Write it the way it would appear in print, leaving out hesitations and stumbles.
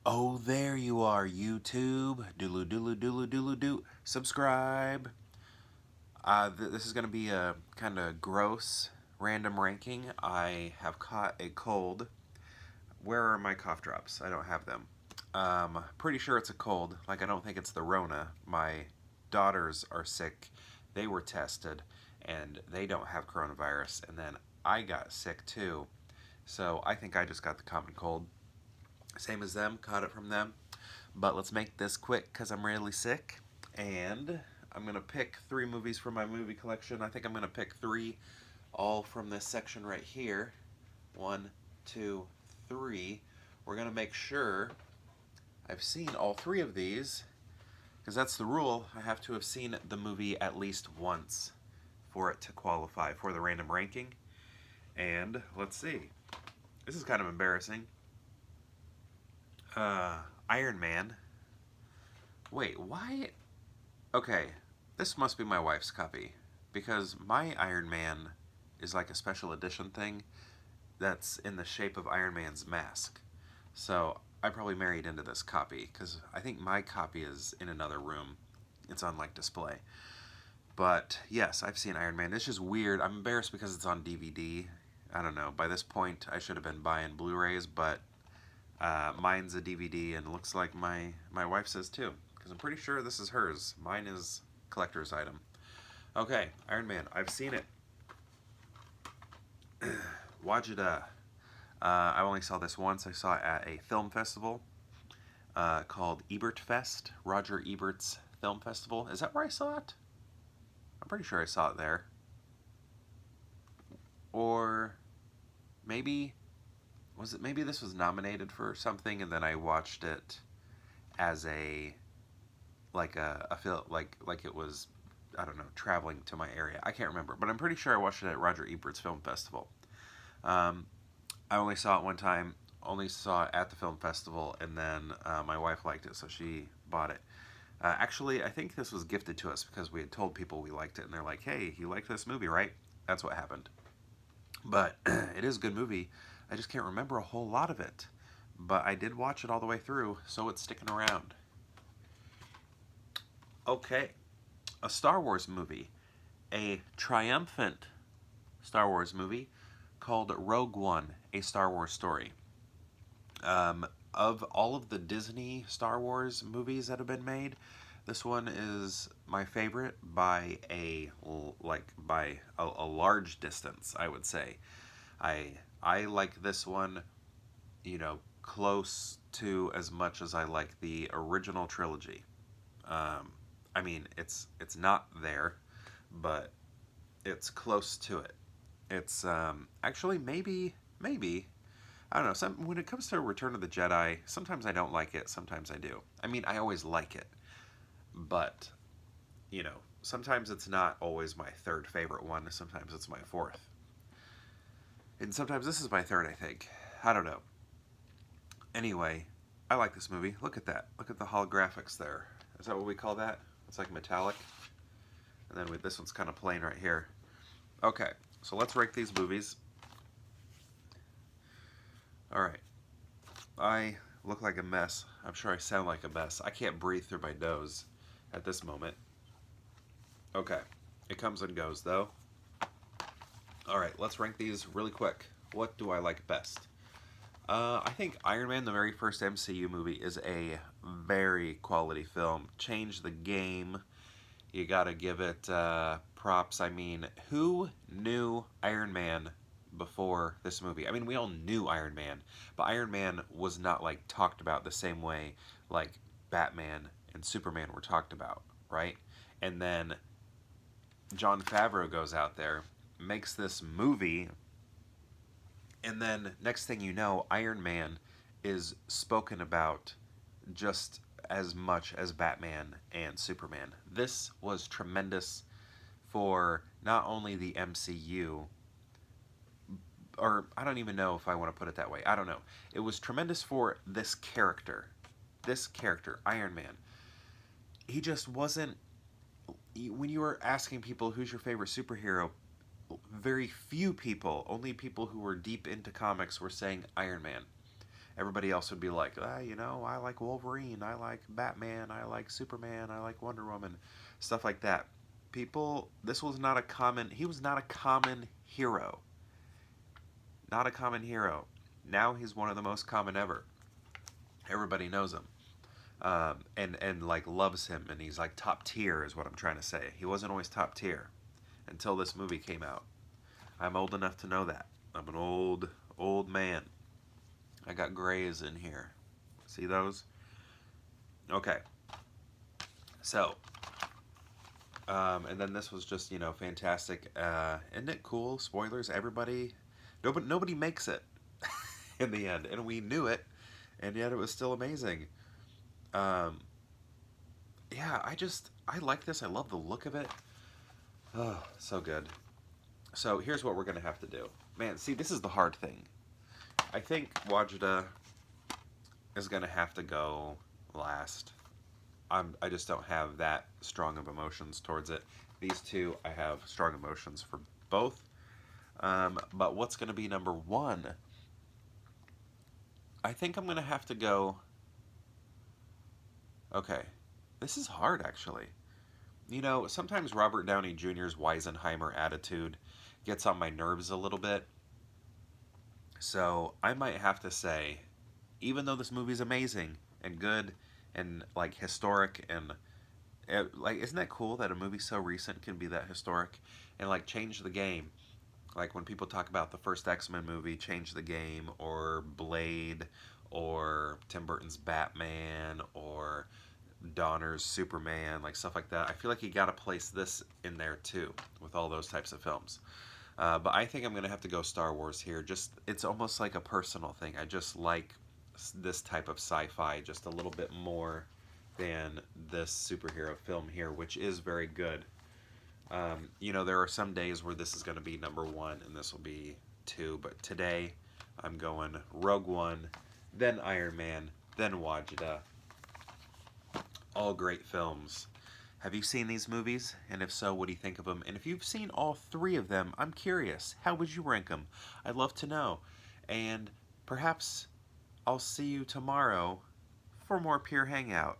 Oh, there you are, YouTube. Doodle doodle doodle doodle doo. Subscribe. This is going to be a kind of gross random ranking. I have caught a cold. Where are my cough drops? I don't have them. Pretty sure it's a cold. Like, I don't think it's the Rona. My daughters are sick. They were tested, and they don't have coronavirus. And then I got sick too. So I think I just got the common cold. Same as them, caught it from them. But let's make this quick because I'm really sick. And I'm going to pick three movies from my movie collection. I think I'm going to pick three all from this section right here. One, two, three. We're going to make sure I've seen all three of these because that's the rule. I have to have seen the movie at least once for it to qualify for the random ranking. And let's see. This is kind of embarrassing. Iron Man. Wait, why? Okay, this must be my wife's copy because my Iron Man is like a special edition thing that's in the shape of Iron Man's mask. So I probably married into this copy because I think my copy is in another room. It's on like display. But yes, I've seen Iron Man. It's just weird. I'm embarrassed because it's on DVD. I don't know. By this point, I should have been buying Blu-rays, but mine's a DVD and looks like my wife says too. Because I'm pretty sure this is hers. Mine is collector's item. Okay, Iron Man. I've seen it. Wadjda. I only saw this once. I saw it at a film festival called Ebert Fest, Roger Ebert's Film Festival. Is that where I saw it? I'm pretty sure I saw it there. Or maybe was it? Maybe this was nominated for something, and then I watched it as a a feel like it was, I don't know, traveling to my area. I can't remember, but I'm pretty sure I watched it at Roger Ebert's Film Festival. Um, I only saw it one time, only saw it at the film festival, and then my wife liked it, so she bought it. Actually, I think this was gifted to us because we had told people we liked it, and they're like, "Hey, you like this movie, right?" That's what happened. But it is a good movie. I just can't remember a whole lot of it. But I did watch it all the way through, so it's sticking around. Okay, a Star Wars movie, a triumphant Star Wars movie called Rogue One, a Star Wars story. Um, of all of the Disney Star Wars movies that have been made, this one is my favorite by a large distance, I would say. I like this one, close to as much as I like the original trilogy. Um, I mean, it's not there, but it's close to it. It's actually maybe I don't know. When it comes to Return of the Jedi, sometimes I don't like it. Sometimes I do. I mean, I always like it, but sometimes it's not always my third favorite one. Sometimes it's my fourth, and sometimes this is my third. I think. I don't know. Anyway, I like this movie. Look at that. Look at the holographics there. Is that what we call that? It's like metallic. And then this one's kind of plain right here. Okay, so let's rank these movies. All right. I look like a mess. I'm sure I sound like a mess. I can't breathe through my nose at this moment. Okay. It comes and goes, though. All right, let's rank these really quick. What do I like best? I think Iron Man, the very first MCU movie, is a very quality film. Changed the game. You gotta give it props. I mean, who knew Iron Man before this movie? I mean, we all knew Iron Man, but Iron Man was not like talked about the same way like Batman and Superman were talked about, right? And then Jon Favreau goes out there, makes this movie, and then next thing you know, Iron Man is spoken about just as much as Batman and Superman. This was tremendous for not only the MCU, or I don't even know if I want to put it that way. I don't know. It was tremendous for this character. This character, Iron Man. He just wasn't. When you were asking people who's your favorite superhero, very few people, only people who were deep into comics, were saying Iron Man. everybody else would be like, you know, I like Wolverine, I like Batman, I like Superman, I like Wonder Woman, stuff like that. People, this was not a common, he was not a common hero. Not a common hero. Now he's one of the most common ever. Everybody knows him. And like loves him, and he's like top tier is what I'm trying to say. He wasn't always top tier until this movie came out. I'm old enough to know that. I'm an old man. I got grays in here. See those? Okay. So, and then this was just, you know, fantastic. Isn't it cool? Spoilers. Nobody makes it in the end, and we knew it, and yet it was still amazing. Um, yeah, I like this. I love the look of it. Oh, so good. So here's what we're gonna have to do. Man, see, this is the hard thing. I think Wadjda is gonna have to go last. I just don't have that strong of emotions towards it. These two, I have strong emotions for both. But what's gonna be number one? I think I'm gonna have to go. Okay, this is hard actually. You know, sometimes Robert Downey Jr.'s Weisenheimer attitude gets on my nerves a little bit. So I might have to say, even though this movie's amazing and good and like historic and like, isn't that cool that a movie so recent can be that historic and like change the game? Like when people talk about the first X-Men movie, change the game, or Blade, or Tim Burton's Batman, or Donner's Superman, like stuff like that. I feel like you got to place this in there too with all those types of films. But I think I'm gonna have to go Star Wars here. Just it's almost like a personal thing. I just like this type of sci-fi just a little bit more than this superhero film here, which is very good. You know, there are some days where this is going to be number one and this will be two, but today I'm going Rogue One, then Iron Man, then Wadjda. All great films. Have you seen these movies? And if so, what do you think of them? And if you've seen all three of them, I'm curious. How would you rank them? I'd love to know. And perhaps I'll see you tomorrow for more Pure Hangout.